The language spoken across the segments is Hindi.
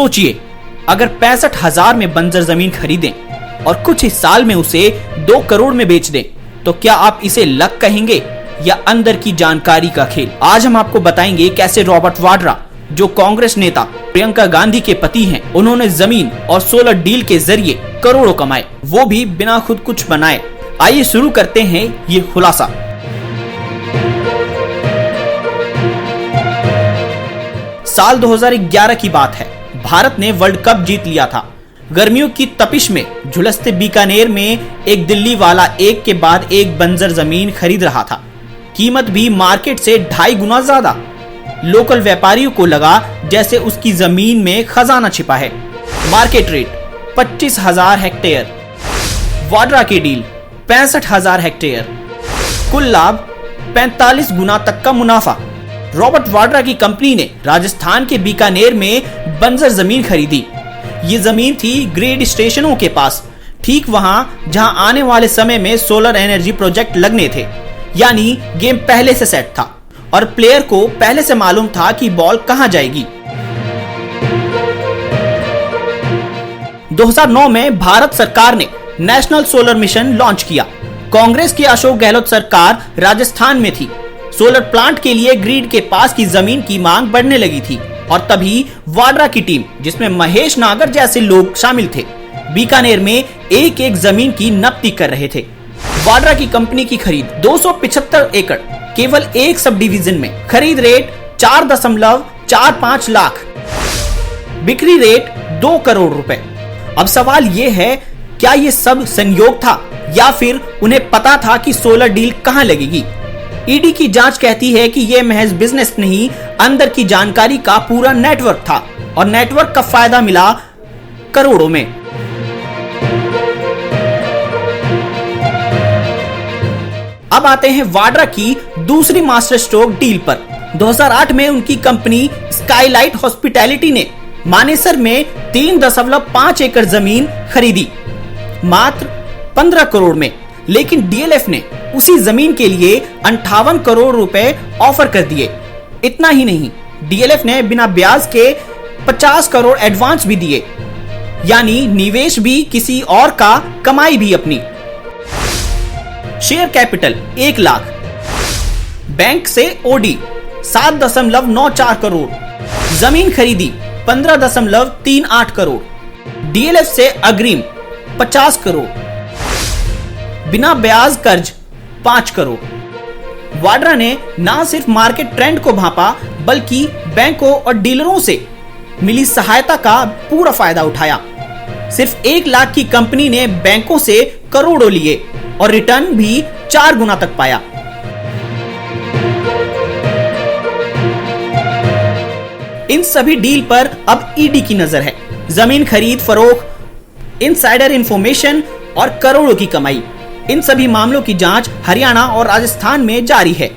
सोचिए, अगर 65,000 में बंजर जमीन खरीदें और कुछ ही साल में उसे 2 करोड़ में बेच दें, तो क्या आप इसे लक कहेंगे या अंदर की जानकारी का खेल? आज हम आपको बताएंगे कैसे रॉबर्ट वाड्रा, जो कांग्रेस नेता प्रियंका गांधी के पति हैं, उन्होंने जमीन और सोलर डील के जरिए करोड़ों कमाए, वो भी बिना खुद कुछ बनाए। आइए शुरू करते हैं ये खुलासा। साल 2011 की बात है। भारत ने वर्ल्ड कप जीत लिया था। गर्मियों की तपिश में झुलसते बीकानेर में एक दिल्ली वाला एक के बाद एक बंजर जमीन खरीद रहा था। कीमत भी मार्केट से 2.5 गुना ज्यादा। लोकल व्यापारियों को लगा जैसे उसकी जमीन में खजाना छिपा है। Market rate 25,000 hectare. वाड्रा की डील 65,000 हेक्टेयर। कुल लाभ 45 गुना तक का मुनाफा। रॉबर्ट वाड्रा की कंपनी ने राजस्थान के बीकानेर में बंजर जमीन खरीदी। ये जमीन थी ग्रेड स्टेशनों के पास, ठीक वहां जहां आने वाले समय में सोलर एनर्जी प्रोजेक्ट लगने थे। यानी गेम पहले से सेट था और प्लेयर को पहले से मालूम था कि बॉल कहां जाएगी। 2009 में भारत सरकार ने नेशनल सोलर मिशन लॉन्च किया। कांग्रेस की अशोक गहलोत सरकार राजस्थान में थी। सोलर प्लांट के लिए ग्रिड के पास की जमीन की मांग बढ़ने लगी थी और तभी वाड्रा की टीम, जिसमें महेश नागर जैसे लोग शामिल थे, बीकानेर में एक एक जमीन की नपती कर रहे थे। वाड्रा की कंपनी की खरीद 275 एकड़ केवल एक सब डिवीजन में। खरीद रेट 4.45 लाख। बिक्री रेट 2 करोड़ रुपए। अब सवाल यह है, क्या यह सब संयोग था या फिर उन्हें पता था कि सोलर डील कहां लगेगी? ईडी की जांच कहती है कि यह महज बिजनेस नहीं, अंदर की जानकारी का पूरा नेटवर्क था और नेटवर्क का फायदा मिला करोड़ों में। अब आते हैं वाड्रा की दूसरी मास्टर स्ट्रोक डील पर। 2008 में उनकी कंपनी स्काईलाइट हॉस्पिटैलिटी ने मानेसर में 3.5 एकड़ जमीन खरीदी, मात्र 15 करोड़ में। लेकिन डीएलएफ ने उसी जमीन के लिए 58 करोड़ रुपए ऑफर कर दिए। इतना ही नहीं, डीएलएफ ने बिना ब्याज के 50 करोड़ एडवांस भी दिए। यानी निवेश भी किसी और का, कमाई भी अपनी। Share capital 1 lakh. बैंक से ओडी 7.94 करोड़। जमीन खरीदी 15.38 करोड़। डीएलएफ से अग्रिम 50 करोड़। बिना ब्याज कर्ज 5 करोड़। वाड्रा ने ना सिर्फ मार्केट ट्रेंड को भांपा, बल्कि बैंकों और डीलरों से मिली सहायता का पूरा फायदा उठाया। सिर्फ 1 लाख की कंपनी ने बैंकों से करोड़ों लिए और रिटर्न भी 4 गुना तक पाया। इन सभी डील पर अब ईडी की नजर है। जमीन खरीद फरोख्त, इनसाइडर इंफॉर्मेशन और करोड़ों की कमाई, इन सभी मामलों की जांच हरियाणा और राजस्थान में जारी है।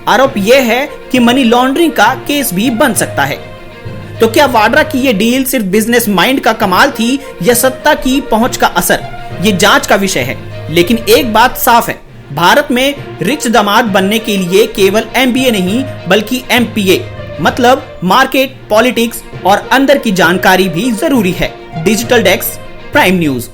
आरोप यह है कि मनी लॉन्ड्रिंग का केस भी बन सकता है। तो क्या वाड्रा की यह डील सिर्फ बिजनेस माइंड का कमाल थी या सत्ता की पहुंच का असर? ये जांच का विषय है। लेकिन एक बात साफ है, भारत में रिच दामाद बनने के लिए केवल एमबीए नहीं, बल्कि एमपीए मतलब मार्केट, पॉलिटिक्स और अंदर की जानकारी भी जरूरी है। Digital desk, prime news.